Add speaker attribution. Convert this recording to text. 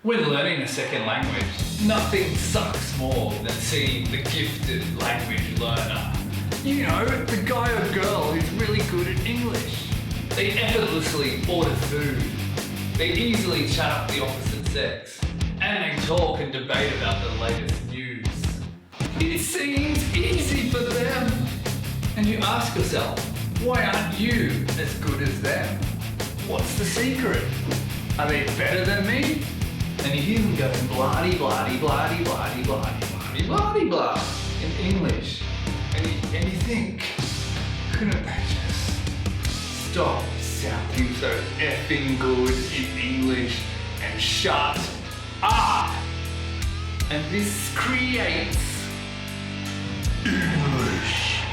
Speaker 1: When learning a second language, nothing sucks more than seeing the gifted language learner. You know, the guy or girl who's really good at English. They effortlessly order food. They easily chat up the opposite sex. And they talk and debate about the latest news. It seems easy for them. And you ask yourself, why aren't you as good as them? What's the secret? Are they better than me? And you hear them going blah-de, blah-de, blah-de, blah-de, blah-de, blah-de, blah-de, blah in English. And you think, couldn't they just stop sounding so effing good in English and shut up? And this creates English.